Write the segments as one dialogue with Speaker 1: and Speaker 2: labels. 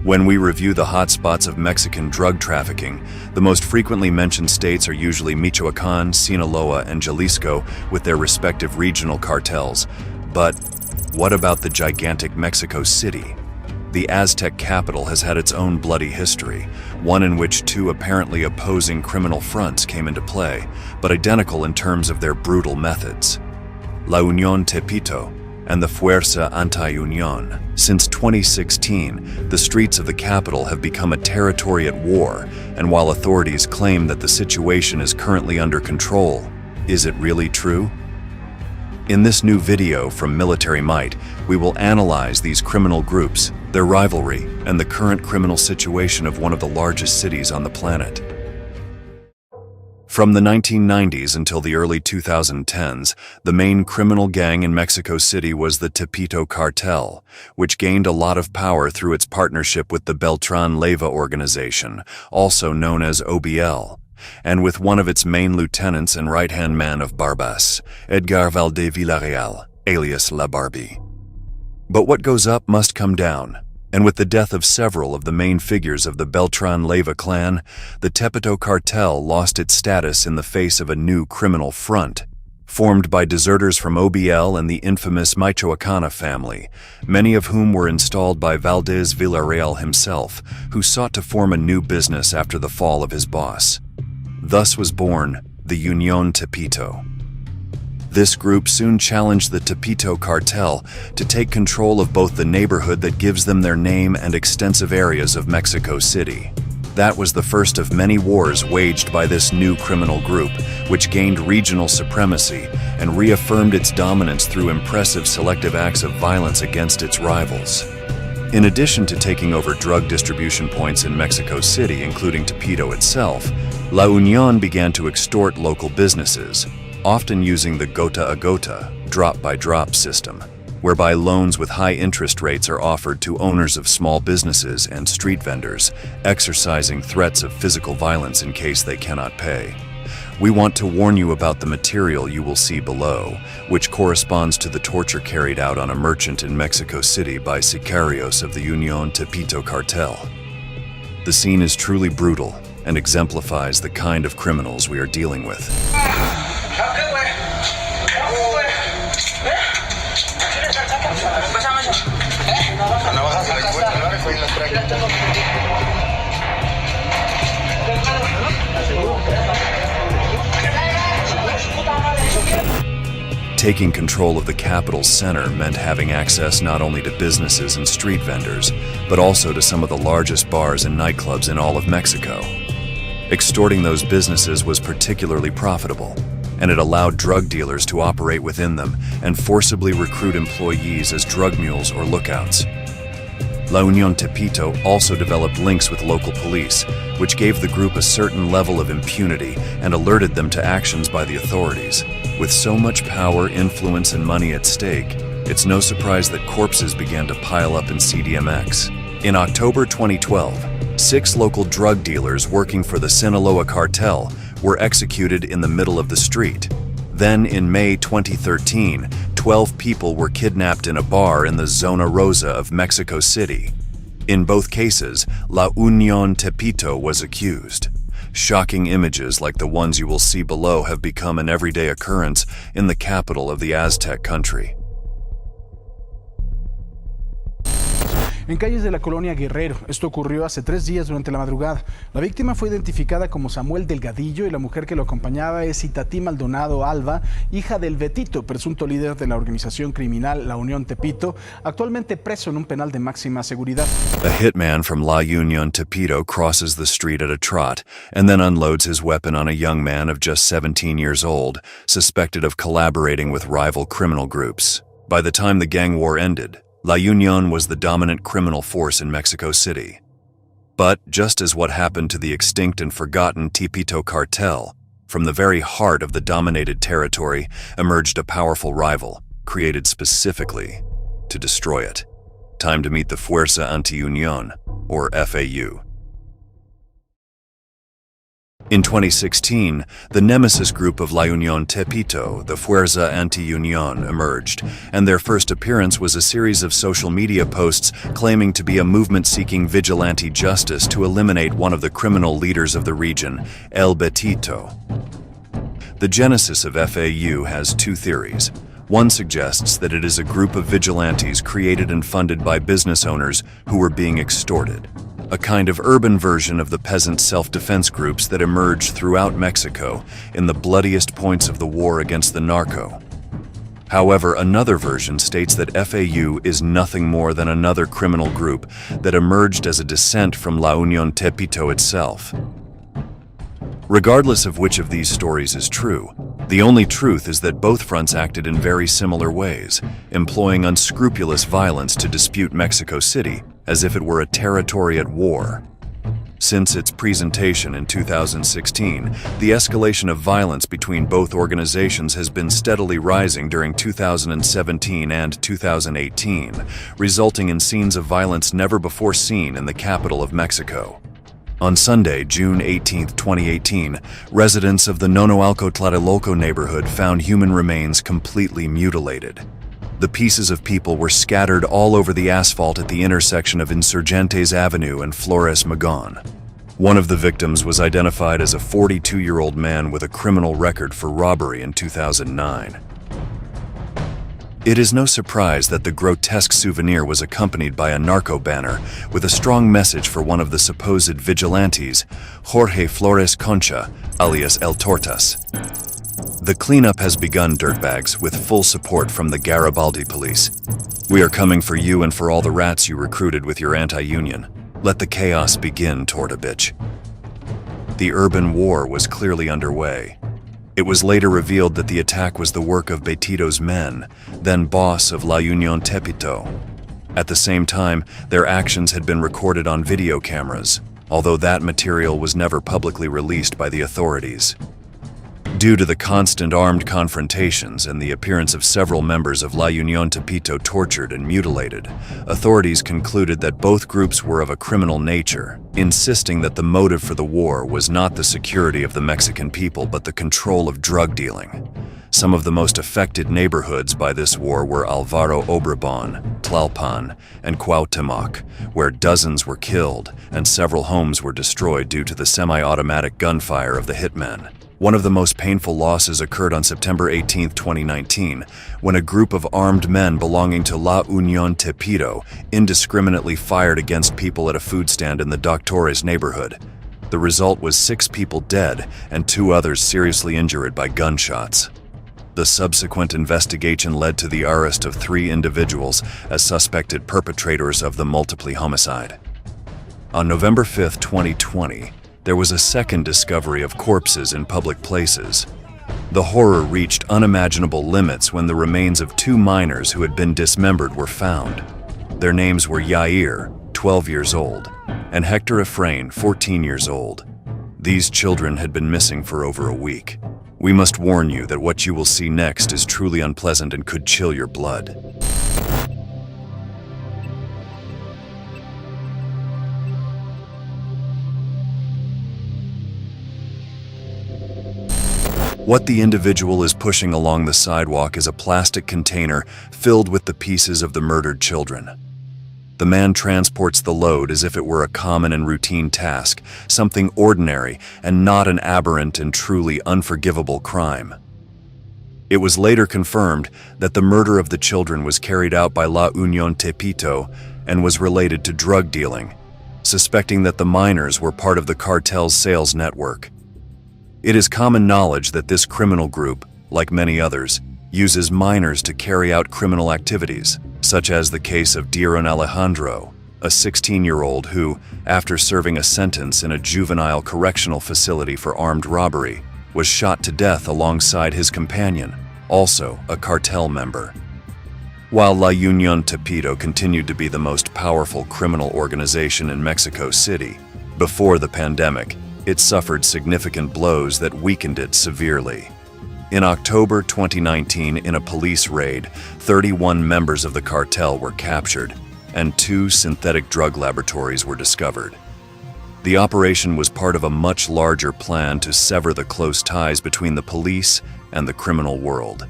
Speaker 1: When we review the hotspots of Mexican drug trafficking, the most frequently mentioned states are usually Michoacán, Sinaloa, and Jalisco with their respective regional cartels. But what about the gigantic Mexico City? The Aztec capital has had its own bloody history, one in which two apparently opposing criminal fronts came into play, but identical in terms of their brutal methods. La Unión Tepito and the Fuerza Anti-Unión. Since 2016, the streets of the capital have become a territory at war, and while authorities claim that the situation is currently under control, is it really true? In this new video from MilitaryMight, we will analyze these criminal groups, their rivalry, and the current criminal situation of one of the largest cities on the planet. From the 1990s until the early 2010s, the main criminal gang in Mexico City was the Tepito cartel, which gained a lot of power through its partnership with the Beltran Leyva organization, also known as OBL, and with one of its main lieutenants and right-hand man of Barbas, Edgar Valdez Villarreal, alias La Barbie. But what goes up must come down. And with the death of several of the main figures of the Beltran Leyva clan, the Tepito cartel lost its status in the face of a new criminal front, formed by deserters from OBL and the infamous Michoacana family, many of whom were installed by Valdez Villarreal himself, who sought to form a new business after the fall of his boss. Thus was born the Unión Tepito. This group soon challenged the Tepito cartel to take control of both the neighborhood that gives them their name and extensive areas of Mexico City. That was the first of many wars waged by this new criminal group, which gained regional supremacy and reaffirmed its dominance through impressive selective acts of violence against its rivals. In addition to taking over drug distribution points in Mexico City, including Tepito itself, La Unión began to extort local businesses, often using the gota-a-gota, drop-by-drop system, whereby loans with high interest rates are offered to owners of small businesses and street vendors, exercising threats of physical violence in case they cannot pay. We want to warn you about the material you will see below, which corresponds to the torture carried out on a merchant in Mexico City by sicarios of the Unión Tepito cartel. The scene is truly brutal and exemplifies the kind of criminals we are dealing with. Taking control of the capital's center meant having access not only to businesses and street vendors, but also to some of the largest bars and nightclubs in all of Mexico. Extorting those businesses was particularly profitable, and it allowed drug dealers to operate within them and forcibly recruit employees as drug mules or lookouts. La Unión Tepito also developed links with local police, which gave the group a certain level of impunity and alerted them to actions by the authorities. With so much power, influence, and money at stake, it's no surprise that corpses began to pile up in CDMX. In October 2012, 6 local drug dealers working for the Sinaloa cartel were executed in the middle of the street. Then in May 2013, 12 people were kidnapped in a bar in the Zona Rosa of Mexico City. In both cases, La Unión Tepito was accused. Shocking images like the ones you will see below have become an everyday occurrence in the capital of the Aztec country.
Speaker 2: En calles de la colonia Guerrero. Esto ocurrió hace 3 días durante la madrugada. La víctima fue identificada como Samuel Delgadillo y la mujer que lo acompañaba es Itatí Maldonado Alba, hija del Betito, presunto líder de la organización criminal La Unión Tepito, actualmente preso en un penal de máxima seguridad.
Speaker 1: A hitman from La Unión Tepito crosses the street at a trot and then unloads his weapon on a young man of just 17 years old, suspected of collaborating with rival criminal groups. By the time the gang war ended, La Unión was the dominant criminal force in Mexico City. But just as what happened to the extinct and forgotten Tepito cartel, from the very heart of the dominated territory emerged a powerful rival, created specifically to destroy it. Time to meet the Fuerza Anti-Unión, or F.A.U. In 2016, the nemesis group of La Unión Tepito, the Fuerza Anti-Unión, emerged, and their first appearance was a series of social media posts claiming to be a movement seeking vigilante justice to eliminate one of the criminal leaders of the region, El Betito. The genesis of F.A.U. has two theories. One suggests that it is a group of vigilantes created and funded by business owners who were being extorted. A kind of urban version of the peasant self-defense groups that emerged throughout Mexico in the bloodiest points of the war against the narco. However, another version states that F.A.U. is nothing more than another criminal group that emerged as a descent from La Unión Tepito itself. Regardless of which of these stories is true, the only truth is that both fronts acted in very similar ways, employing unscrupulous violence to dispute Mexico City as if it were a territory at war. Since its presentation in 2016, the escalation of violence between both organizations has been steadily rising during 2017 and 2018, resulting in scenes of violence never before seen in the capital of Mexico. On Sunday, June 18, 2018, residents of the Nonoalco Tlatelolco neighborhood found human remains completely mutilated. The pieces of people were scattered all over the asphalt at the intersection of Insurgentes Avenue and Flores Magón. One of the victims was identified as a 42-year-old man with a criminal record for robbery in 2009. It is no surprise that the grotesque souvenir was accompanied by a narco banner with a strong message for one of the supposed vigilantes, Jorge Flores Concha, alias El Tortas. The cleanup has begun, dirtbags, with full support from the Garibaldi police. We are coming for you and for all the rats you recruited with your anti-union. Let the chaos begin, Torta bitch. The urban war was clearly underway. It was later revealed that the attack was the work of Betito's men, then boss of La Unión Tepito. At the same time, their actions had been recorded on video cameras, although that material was never publicly released by the authorities. Due to the constant armed confrontations and the appearance of several members of La Unión Tepito tortured and mutilated, authorities concluded that both groups were of a criminal nature, insisting that the motive for the war was not the security of the Mexican people but the control of drug dealing. Some of the most affected neighborhoods by this war were Alvaro Obregón, Tlalpan, and Cuauhtemoc, where dozens were killed and several homes were destroyed due to the semi-automatic gunfire of the hitmen. One of the most painful losses occurred on September 18, 2019, when a group of armed men belonging to La Unión Tepito indiscriminately fired against people at a food stand in the Doctores neighborhood. The result was 6 people dead and 2 others seriously injured by gunshots. The subsequent investigation led to the arrest of 3 individuals as suspected perpetrators of the multiple homicide. On November 5, 2020, there was a second discovery of corpses in public places. The horror reached unimaginable limits when the remains of 2 minors who had been dismembered were found. Their names were Yair, 12 years old, and Hector Efrain, 14 years old. These children had been missing for over a week. We must warn you that what you will see next is truly unpleasant and could chill your blood. What the individual is pushing along the sidewalk is a plastic container filled with the pieces of the murdered children. The man transports the load as if it were a common and routine task, something ordinary and not an aberrant and truly unforgivable crime. It was later confirmed that the murder of the children was carried out by La Unión Tepito and was related to drug dealing, suspecting that the minors were part of the cartel's sales network. It is common knowledge that this criminal group, like many others, uses minors to carry out criminal activities, such as the case of Diron Alejandro, a 16-year-old who, after serving a sentence in a juvenile correctional facility for armed robbery, was shot to death alongside his companion, also a cartel member. While La Unión Tepito continued to be the most powerful criminal organization in Mexico City, before the pandemic, it suffered significant blows that weakened it severely. In October 2019, in a police raid, 31 members of the cartel were captured, and 2 synthetic drug laboratories were discovered. The operation was part of a much larger plan to sever the close ties between the police and the criminal world.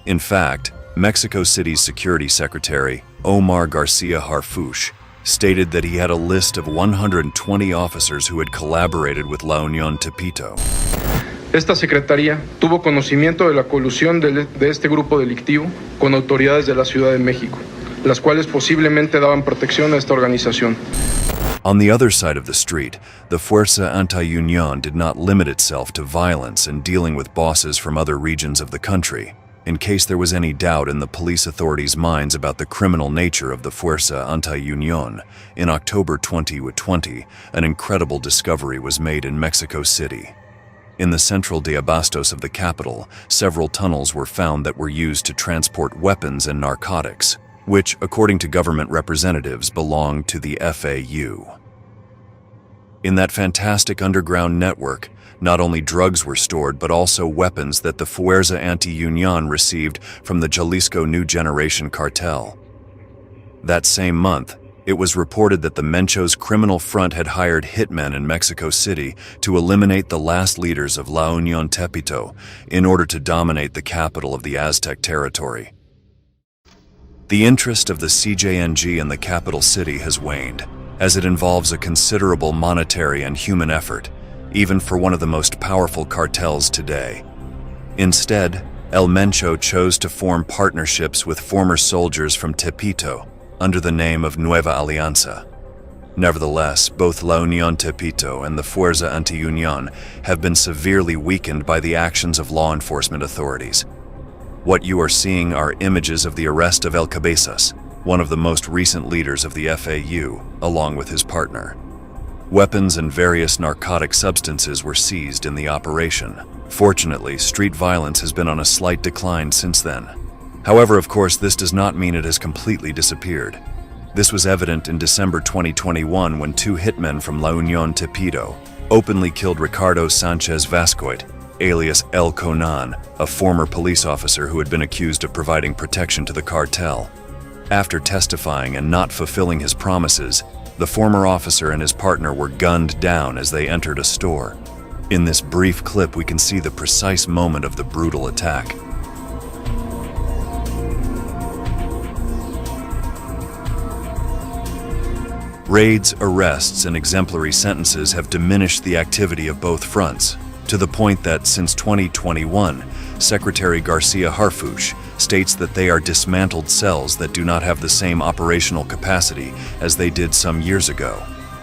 Speaker 1: In fact, Mexico City's Security Secretary, Omar Garcia Harfuch, stated that he had a list of 120 officers who had collaborated with La Unión Tepito.
Speaker 3: Esta secretaría tuvo conocimiento de la colusión de este grupo delictivo con autoridades de la Ciudad de México, las cuales posiblemente daban protección a esta organización.
Speaker 1: On the other side of the street, the Fuerza Anti-Unión did not limit itself to violence and dealing with bosses from other regions of the country. In case there was any doubt in the police authorities' minds about the criminal nature of the Fuerza Anti-Unión, in October 2020, an incredible discovery was made in Mexico City. In the central de Abastos of the capital, several tunnels were found that were used to transport weapons and narcotics, which, according to government representatives, belonged to the F.A.U. In that fantastic underground network, not only drugs were stored, but also weapons that the Fuerza Anti-Unión received from the Jalisco New Generation cartel. That same month, it was reported that the Menchos criminal front had hired hitmen in Mexico City to eliminate the last leaders of La Unión Tepito in order to dominate the capital of the Aztec territory. The interest of the CJNG in the capital city has waned, as it involves a considerable monetary and human effort, even for one of the most powerful cartels today. Instead, El Mencho chose to form partnerships with former soldiers from Tepito under the name of Nueva Alianza. Nevertheless, both La Unión Tepito and the Fuerza Anti-Unión have been severely weakened by the actions of law enforcement authorities. What you are seeing are images of the arrest of El Cabezas, one of the most recent leaders of the F.A.U., along with his partner. Weapons and various narcotic substances were seized in the operation. Fortunately, street violence has been on a slight decline since then. However, of course, this does not mean it has completely disappeared. This was evident in December 2021 when two hitmen from La Unión Tepito openly killed Ricardo Sanchez Vascoit, alias El Conan, a former police officer who had been accused of providing protection to the cartel. After testifying and not fulfilling his promises, the former officer and his partner were gunned down as they entered a store. In this brief clip, we can see the precise moment of the brutal attack. Raids, arrests, and exemplary sentences have diminished the activity of both fronts, to the point that since 2021, Secretary Garcia Harfuch states that they are dismantled cells that do not have the same operational capacity as they did some years ago.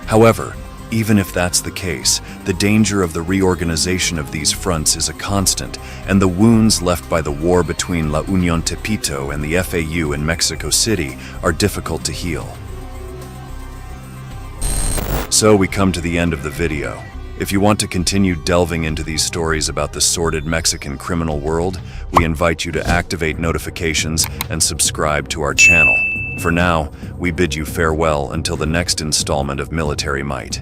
Speaker 1: However, even if that's the case, the danger of the reorganization of these fronts is a constant, and the wounds left by the war between La Unión Tepito and the F.A.U. in Mexico City are difficult to heal. So we come to the end of the video. If you want to continue delving into these stories about the sordid Mexican criminal world, we invite you to activate notifications and subscribe to our channel. For now, we bid you farewell until the next installment of Military Might.